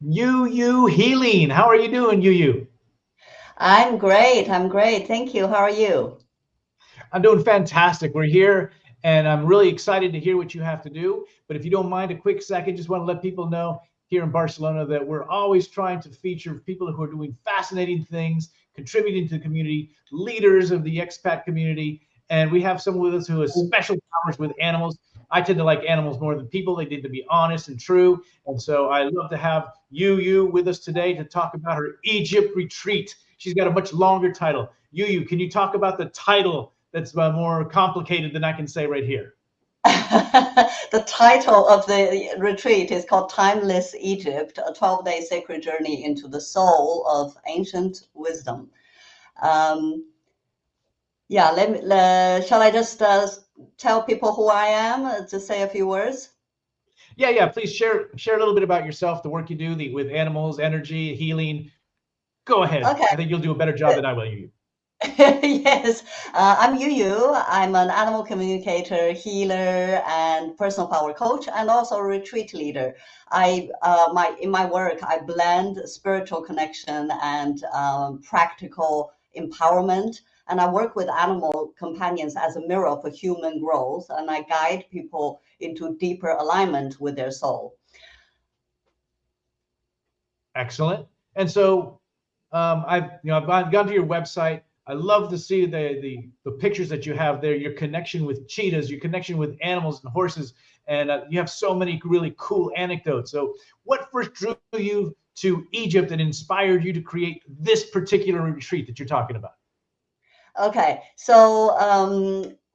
Yu Healing. How are you doing, Yu? I'm great. I'm great. Thank you. How are you? I'm doing fantastic. We're here, and I'm really excited to hear what you have to do. But if you don't mind a quick second, just want to let people know here in Barcelona that we're always trying to feature people who are doing fascinating things, contributing to the community, leaders of the expat community. And we have someone with us who has special powers with animals. I tend to like animals more than people. They need to be honest and true. And so I love to have Yu with us today to talk about her Egypt retreat. She's got a much longer title. Yu, can you talk about the title that's more complicated than I can say right here? The title of the retreat is called Timeless Egypt, a 12-day sacred journey into the soul of ancient wisdom. Um, yeah, shall I just tell people who I am? Just say a few words? Yeah. Please share a little bit about yourself, the work you do with animals, energy, healing. Go ahead. Okay. I think you'll do a better job than I will. You. Yes, I'm Yu. I'm an animal communicator, healer, and personal power coach, and also a retreat leader. In my work, I blend spiritual connection and practical empowerment, and I work with animal companions as a mirror for human growth, and I guide people into deeper alignment with their soul. Excellent. And so I've gone to your website. I love to see the pictures that you have there. Your connection with cheetahs, your connection with animals and horses, and you have so many really cool anecdotes. So, what first drew you to Egypt and inspired you to create this particular retreat that you're talking about? Okay, so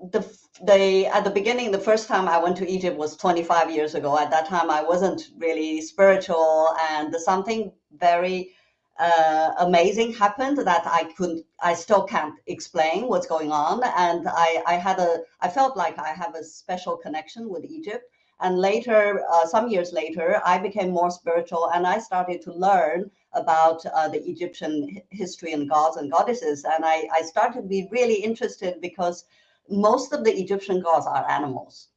the at the beginning, the first time I went to Egypt was 25 years ago. At that time, I wasn't really spiritual, and something very amazing happened that I still can't explain what's going on. And I felt like I have a special connection with Egypt. And later, some years later, I became more spiritual, and I started to learn about the Egyptian history and gods and goddesses. And I started to be really interested because most of the Egyptian gods are animals.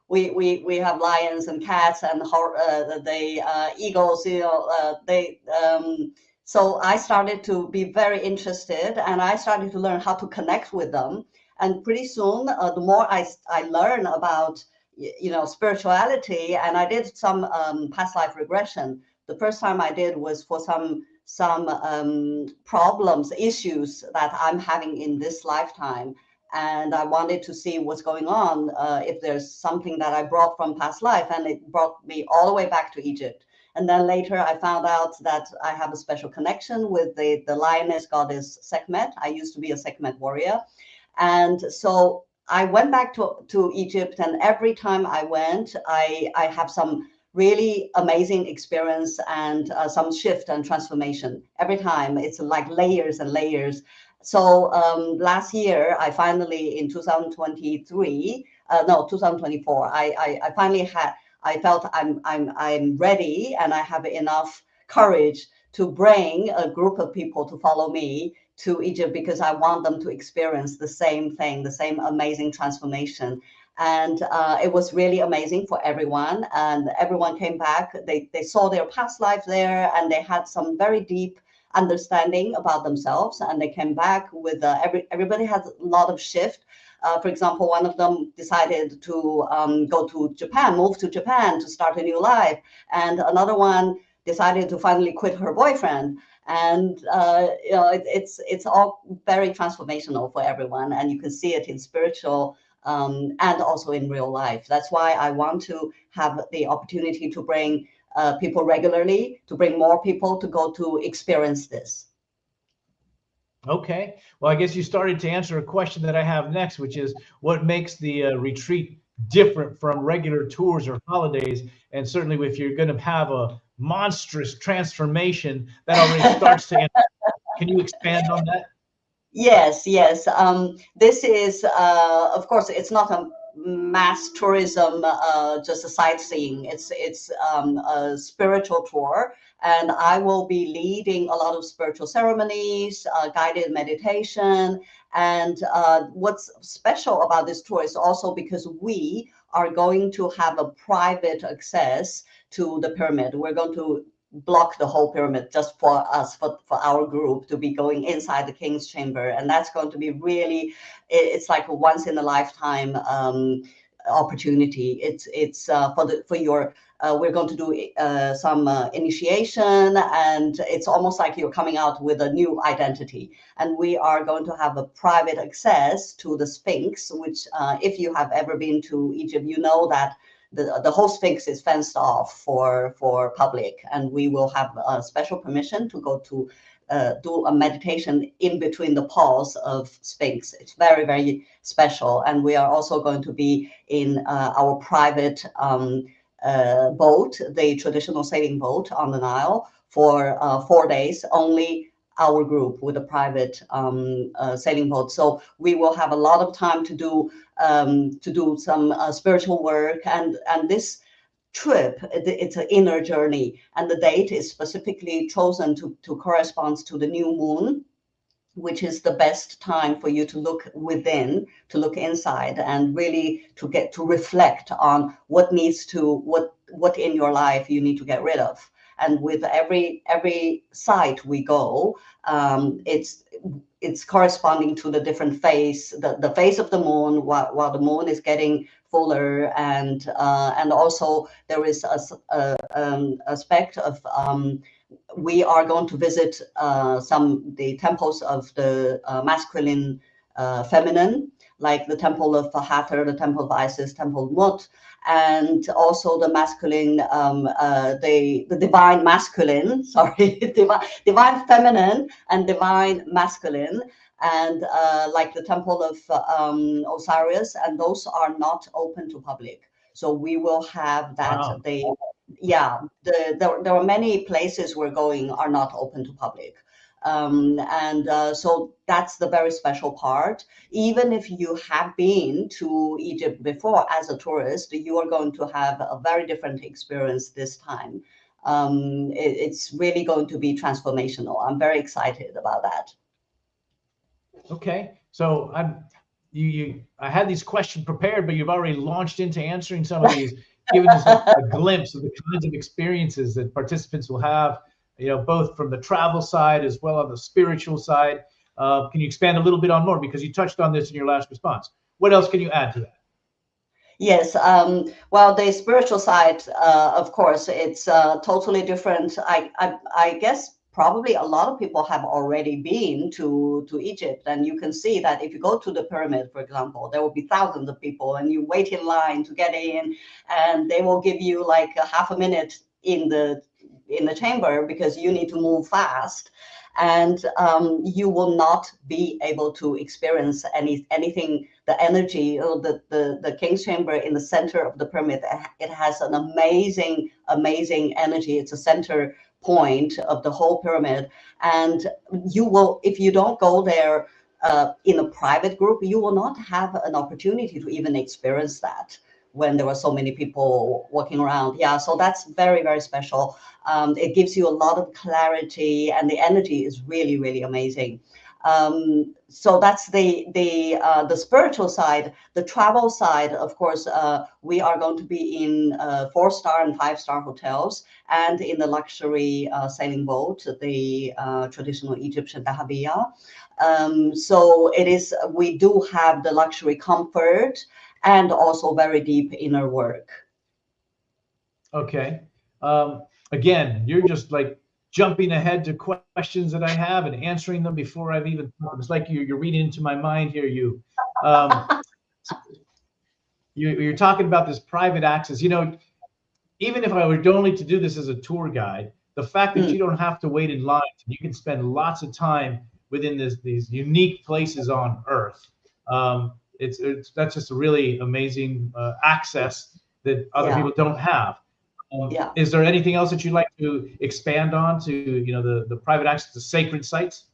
We have lions and cats and the eagles, so I started to be very interested, and I started to learn how to connect with them. And pretty soon, the more I learn about spirituality, and I did some past life regression. The first time I did was for some problems, issues that I'm having in this lifetime, and I wanted to see what's going on, if there's something that I brought from past life, and it brought me all the way back to Egypt. And then later I found out that I have a special connection with the lioness goddess Sekhmet. I used to be a Sekhmet warrior. And so I went back to Egypt, and every time I went, I have some really amazing experience and some shift and transformation. Every time it's like layers and layers. So last year, I finally, in 2023, no, 2024, I finally I felt I'm ready, and I have enough courage to bring a group of people to follow me to Egypt, because I want them to experience the same thing, the same amazing transformation. And it was really amazing for everyone. And everyone came back. They saw their past life there, and they had some very deep understanding about themselves. And they came back with everybody has a lot of shift. For example, one of them decided to go to Japan, move to Japan to start a new life. And another one decided to finally quit her boyfriend. And it's all very transformational for everyone, and you can see it in spiritual and also in real life. That's why I want to have the opportunity to bring people regularly, to bring more people to go to experience this. Okay. Well, I guess you started to answer a question that I have next, which is what makes the retreat different from regular tours or holidays? And certainly, if you're going to have a monstrous transformation, that already starts to. Can you expand on that? Yes, yes. This is, of course, it's not a mass tourism, just a sightseeing. It's a spiritual tour, and I will be leading a lot of spiritual ceremonies, guided meditation. And what's special about this tour is also because we are going to have a private access to the pyramid. We're going to block the whole pyramid just for us, for our group to be going inside the King's Chamber. And that's going to be really, it's like a once in a lifetime opportunity. It's for your we're going to do some initiation, and it's almost like you're coming out with a new identity. And we are going to have a private access to the Sphinx, which if you have ever been to Egypt, you know that the whole Sphinx is fenced off for public, and we will have a special permission to go to do a meditation in between the paws of Sphinx. It's very, very special. And we are also going to be in our private boat, the traditional sailing boat on the Nile, for 4 days, only our group with a private sailing boat. So we will have a lot of time to do some spiritual work, and this trip, it's an inner journey, and the date is specifically chosen to correspond to the new moon, which is the best time for you to look within, to look inside, and really to get to reflect on what in your life you need to get rid of. And with every site we go, it's corresponding to the different phase, the phase of the moon, while the moon is getting fuller, and also there is a aspect of we are going to visit the temples of the masculine, feminine, like the temple of Hathor, the temple of Isis, temple of Mut, and also the masculine, the divine masculine, sorry, divine feminine and divine masculine, and like the temple of Osiris, and those are not open to public. So we will have that. Wow. There are many places we're going are not open to public. So that's the very special part. Even if you have been to Egypt before as a tourist, you are going to have a very different experience this time. It's really going to be transformational. I'm very excited about that. Okay, so I had these questions prepared, but you've already launched into answering some of these, giving us a glimpse of the kinds of experiences that participants will have, both from the travel side as well as the spiritual side. Can you expand a little bit on more, because you touched on this in your last response? What else can you add to that? Yes, well, the spiritual side, of course, it's totally different. I guess probably a lot of people have already been to Egypt, and you can see that if you go to the pyramid, for example, there will be thousands of people, and you wait in line to get in, and they will give you like a half a minute in the chamber because you need to move fast, and you will not be able to experience anything. The energy, the King's Chamber in the center of the pyramid, it has an amazing energy. It's a center point of the whole pyramid, and you will, if you don't go there in a private group, you will not have an opportunity to even experience that when there were so many people walking around. Yeah, so that's very, very special. It gives you a lot of clarity, and the energy is really, really amazing. So that's the spiritual side. The travel side, of course, we are going to be in 4-star and 5-star hotels, and in the luxury sailing boat, the traditional Egyptian dahabeeyah. So we do have the luxury comfort and also very deep inner work. Okay. Again, you're just like jumping ahead to questions that I have and answering them before I've even. It's like you're reading into my mind here. You're talking about this private access. Even if I were only to do this as a tour guide, the fact that you don't have to wait in line, you can spend lots of time within these unique places on Earth. That's just a really amazing access that other people don't have. Is there anything else that you'd like to expand on to the private access to sacred sites?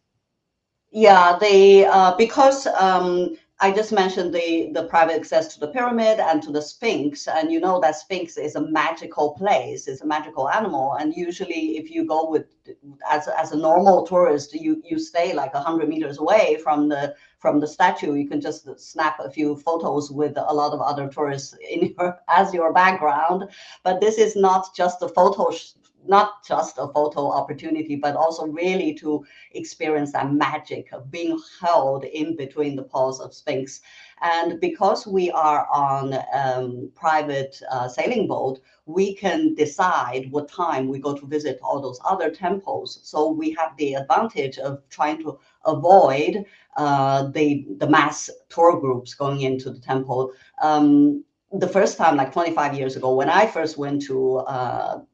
Yeah, because I just mentioned the private access to the pyramid and to the Sphinx, and you know that Sphinx is a magical place, it's a magical animal, and usually if you go as a normal tourist, you stay like 100 meters away from the statue. You can just snap a few photos with a lot of other tourists as your background, but this is not just a photo not just a photo opportunity, but also really to experience that magic of being held in between the paws of Sphinx. And because we are on private sailing boat, we can decide what time we go to visit all those other temples. So we have the advantage of trying to avoid the mass tour groups going into the temple. The first time, like 25 years ago, when I first went to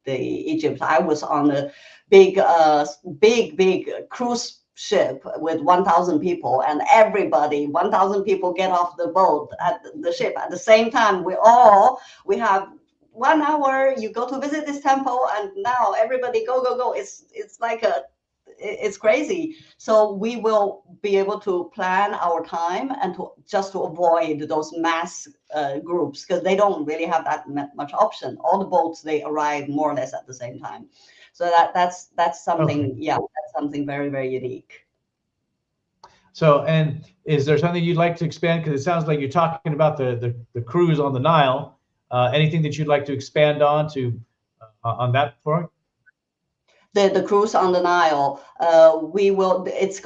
the Egypt, I was on a big cruise ship with 1,000 people, and everybody, 1,000 people get off the boat at the ship at the same time. We have 1 hour, you go to visit this temple, and now everybody go. It's like it's crazy. So we will be able to plan our time and to avoid those mass groups, because they don't really have that much option. All the boats, they arrive more or less at the same time. So that's something, Okay. yeah, that's something very, very unique. So, and is there something you'd like to expand? Because it sounds like you're talking about the cruise on the Nile. Anything that you'd like to expand on on that point? The cruise on the Nile, we will. It's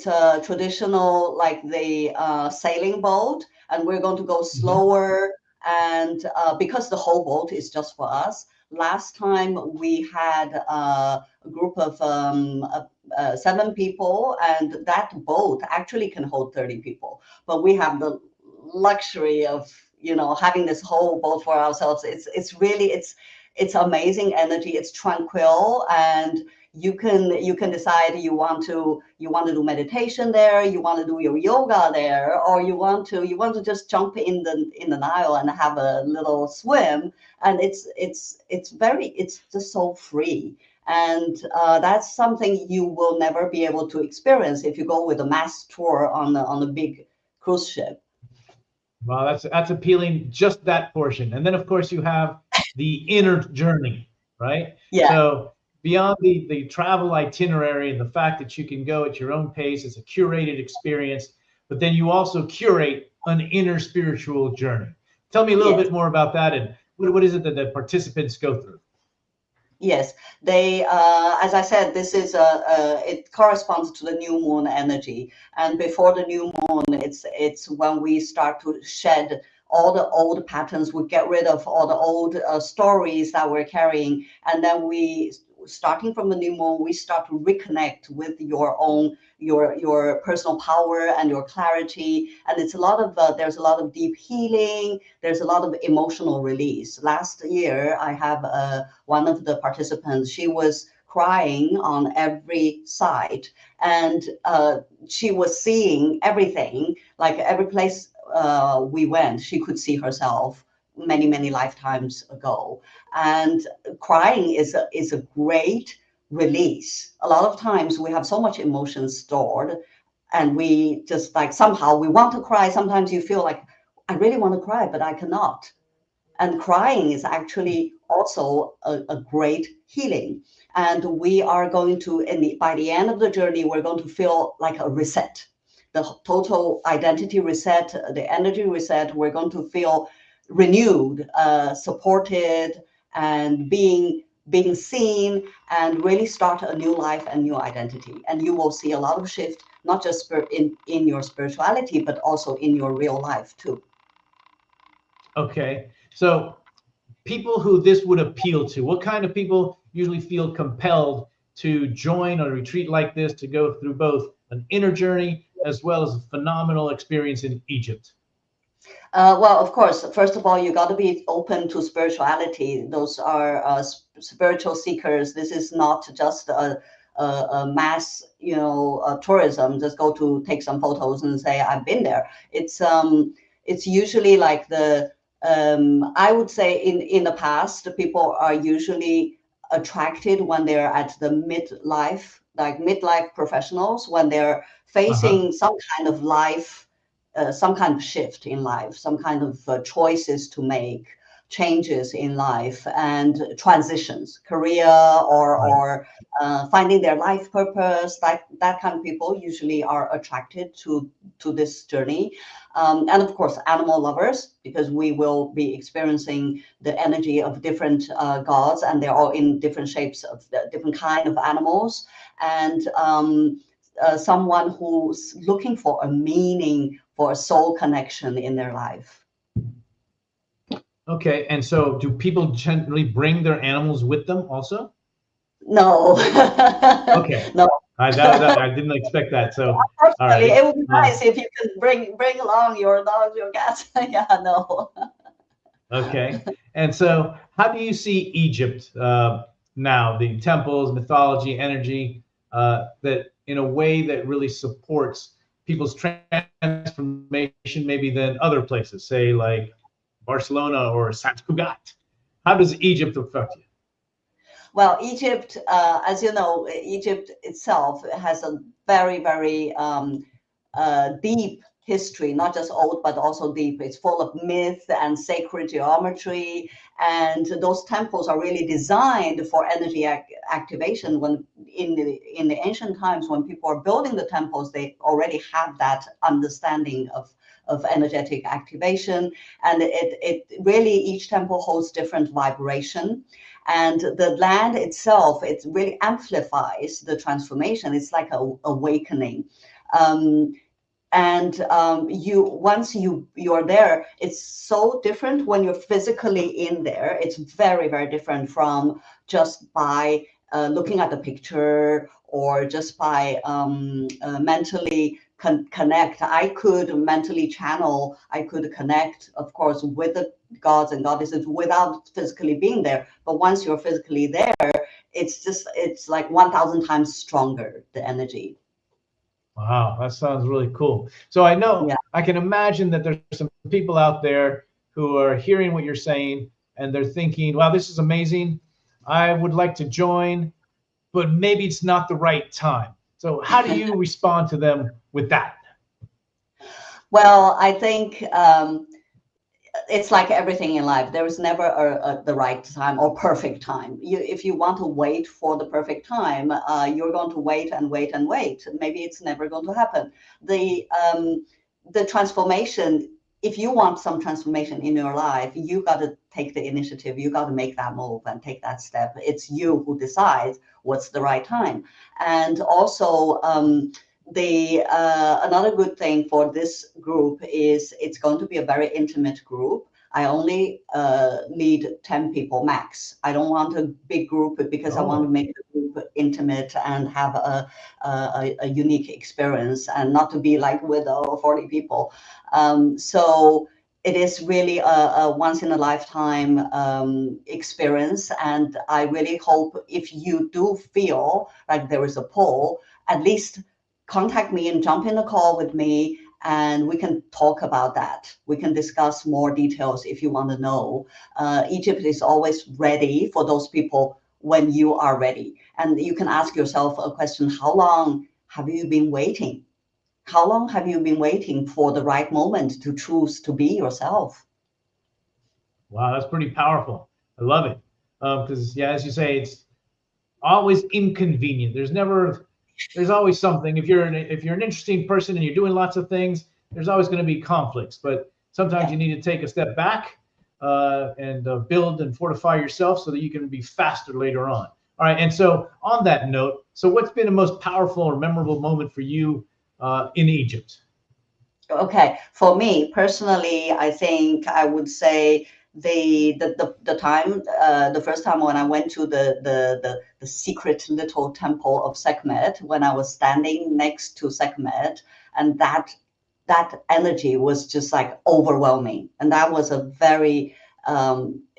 a traditional, like the sailing boat, and we're going to go slower. And because the whole boat is just for us. Last time we had a group of 7 people, and that boat actually can hold 30 people. But we have the luxury of having this whole boat for ourselves. It's amazing energy. It's tranquil, and you can decide you want to do meditation there, you want to do your yoga there, or you want to just jump in the Nile and have a little swim. And it's just so free. And that's something you will never be able to experience if you go with a mass tour on a big cruise ship. Well, that's appealing, just that portion. And then of course you have the inner journey, right? Yeah. So beyond the travel itinerary and the fact that you can go at your own pace, it's a curated experience, but then you also curate an inner spiritual journey. Tell me a little bit more about that, and what is it that the participants go through? Yes, they, as I said, this is it corresponds to the new moon energy. And before the new moon, it's when we start to shed all the old patterns. We get rid of all the old stories that we're carrying. And then starting from the new moon, we start to reconnect with your personal power and your clarity. And it's there's a lot of deep healing. There's a lot of emotional release. Last year, I have one of the participants. She was crying on every side, and she was seeing everything. Like every place we went, she could see herself many lifetimes ago. And crying is a great release. A lot of times we have so much emotion stored, and we just like somehow we want to cry. Sometimes you feel like I really want to cry, but I cannot. And crying is actually also a great healing. And we are going to, by the end of the journey, we're going to feel like a reset, the total identity reset, the energy reset. We're going to feel renewed, supported, and being seen, and really start a new life and new identity. And you will see a lot of shift, not just in your spirituality, but also in your real life too. Okay, so people who this would appeal to, what kind of people usually feel compelled to join a retreat like this, to go through both an inner journey as well as a phenomenal experience in Egypt? Well, of course, first of all, you got to be open to spirituality. Those are spiritual seekers. This is not just a mass, tourism. Just go to take some photos and say I've been there. It's usually like I would say in the past, people are usually attracted when they're at the midlife, like midlife professionals, when they're facing some kind of life. Some kind of shift in life, some kind of choices to make, changes in life and transitions, career or finding their life purpose. That kind of people usually are attracted to this journey. And of course, animal lovers, because we will be experiencing the energy of different gods, and they're all in different shapes of different kind of animals. And someone who's looking for a meaning, for a soul connection in their life. Okay, and so do people generally bring their animals with them also? No. Okay. No. I didn't expect that. So, all Unfortunately, right. it would be nice if you could bring along your dogs, your cats. Yeah, no. Okay. And so, how do you see Egypt now? The temples, mythology, energy, that in a way that really supports people's transformation, maybe than other places, say like Barcelona or Sant Cugat. How does Egypt affect you? Well, Egypt, as you know, Egypt itself has a very, very deep history, not just old, but also deep. It's full of myth and sacred geometry. And those temples are really designed for energy activation. When in the ancient times, when people are building the temples, they already have that understanding of energetic activation. And it really, each temple holds different vibration. And the land itself, it really amplifies the transformation. It's like an awakening. And once you're there, it's so different when you're physically in there. It's very, very different from just by looking at the picture or just by mentally connect. I could mentally channel, I could connect, of course, with the gods and goddesses without physically being there. But once you're physically there, it's like 1,000 times stronger, the energy. Wow, that sounds really cool. So I know, Yeah. I can imagine that there's some people out there who are hearing what you're saying and they're thinking, wow, this is amazing. I would like to join, but maybe it's not the right time. So how do you respond to them with that? Well, I think it's like everything in life. There is never the right time or perfect time. If you want to wait for the perfect time, you're going to wait and wait and wait. Maybe it's never going to happen. The transformation, if you want some transformation in your life, you got to take the initiative. You got to make that move and take that step. It's you who decides what's the right time. And also, another good thing for this group is it's going to be a very intimate group. I only lead 10 people max. I don't want a big group because I want to make the group intimate and have a unique experience and not to be like with 40 people. So it is really a once in a lifetime experience. And I really hope if you do feel like there is a pull, at least contact me and jump in a call with me, and we can talk about that. We can discuss more details if you want to know. Egypt is always ready for those people when you are ready. And you can ask yourself a question: how long have you been waiting? How long have you been waiting for the right moment to choose to be yourself? Wow, that's pretty powerful. I love it. Because yeah, as you say, it's always inconvenient. There's always something. If you're an interesting person and you're doing lots of things, there's always going to be conflicts. But sometimes you need to take a step back and build and fortify yourself so that you can be faster later on. All right. And so on that note, so what's been the most powerful or memorable moment for you in Egypt? Okay, for me personally, I think I would say the time the first time when I went to the secret little temple of Sekhmet, when I was standing next to Sekhmet, and that energy was just like overwhelming, and that was a very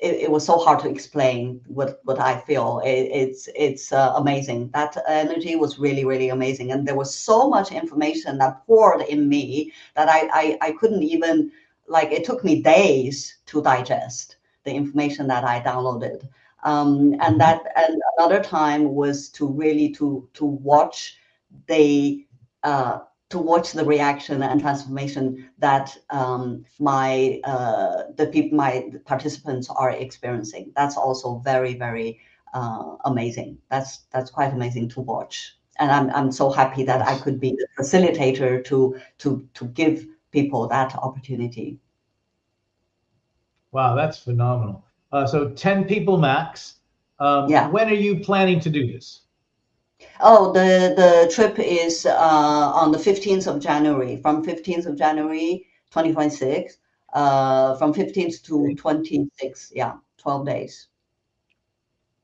it was so hard to explain what I feel. It's amazing. That energy was really, really amazing, and there was so much information that poured in me that I couldn't even, like, it took me days to digest the information that I downloaded. And another time was to really to watch the to watch the reaction and transformation that my participants are experiencing. That's also very, very amazing. That's quite amazing to watch. And I'm so happy that I could be the facilitator to give people that opportunity. Wow, that's phenomenal. So 10 people max. Yeah. When are you planning to do this? Oh, the trip is on the 15th of January, from 15th of January 2026, from 15th to 26th. Yeah, 12 days.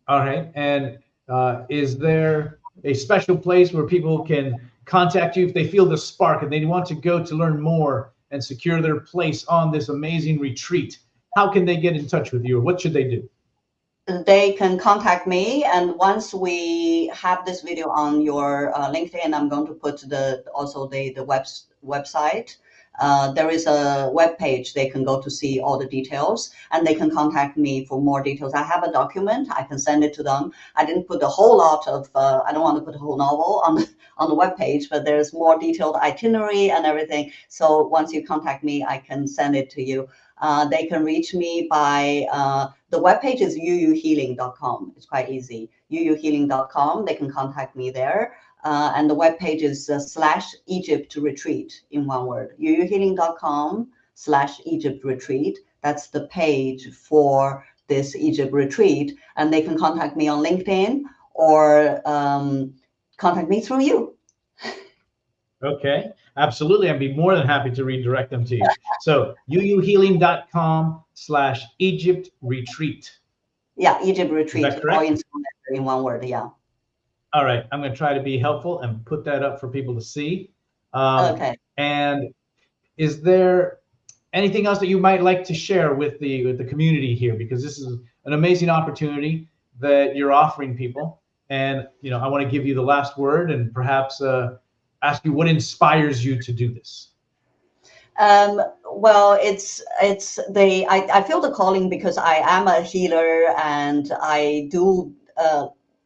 All right. And is there a special place where people can contact you if they feel the spark and they want to go to learn more and secure their place on this amazing retreat? How can they get in touch with you, or what should they do? They can contact me, and once we have this video on your LinkedIn, I'm going to put also the website. There is a web page they can go to see all the details, and they can contact me for more details. I have a document, I can send it to them. I didn't put a whole lot of, I don't want to put a whole novel on the web page, but there's more detailed itinerary and everything. So once you contact me, I can send it to you. They can reach me by, the webpage is yuuhealing.com. It's quite easy. yuuhealing.com. They can contact me there. And the webpage is /Egypt retreat in one word. yuuhealing.com/Egypt retreat. That's the page for this Egypt retreat. And they can contact me on LinkedIn or contact me through you. Okay, absolutely. I'd be more than happy to redirect them to you. So yuuhealing.com/Egypt retreat. Yeah, Egypt retreat. Is that correct? In one word, yeah. All right, I'm going to try to be helpful and put that up for people to see. Okay. And is there anything else that you might like to share with the community here? Because this is an amazing opportunity that you're offering people. And I want to give you the last word and perhaps ask you what inspires you to do this. Well, I feel the calling because I am a healer, and I do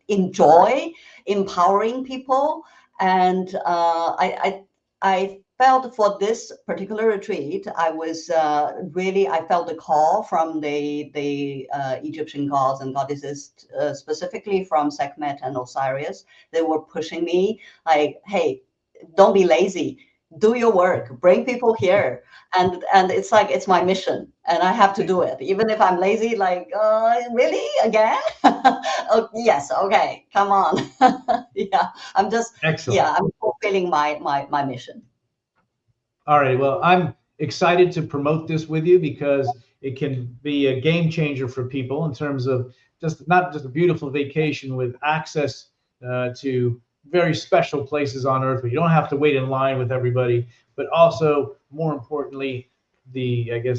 enjoy empowering people. And I felt for this particular retreat, I was I felt the call from the Egyptian gods and goddesses, specifically from Sekhmet and Osiris. They were pushing me like, hey, don't be lazy, do your work, bring people here. And it's like, it's my mission and I have to do it, even if I'm lazy, like, really, again? Oh, yes, okay, come on. Yeah, I'm just, excellent. Yeah, I'm fulfilling my mission. All right, well, I'm excited to promote this with you because it can be a game changer for people in terms of not just a beautiful vacation with access to very special places on earth where you don't have to wait in line with everybody, but also, more importantly,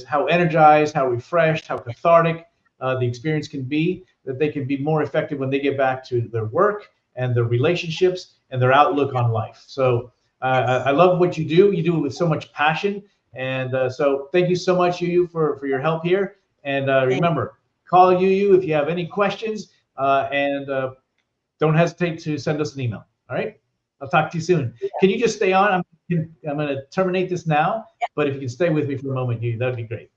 how energized, how refreshed, how cathartic the experience can be, that they can be more effective when they get back to their work and their relationships and their outlook on life. So I love what you do. You do it with so much passion. And so thank you so much, Yu for your help here. And remember, call Yu if you have any questions, and don't hesitate to send us an email. All right. I'll talk to you soon. Can you just stay on? I'm going to terminate this now, but if you can stay with me for a moment, Yu, that'd be great.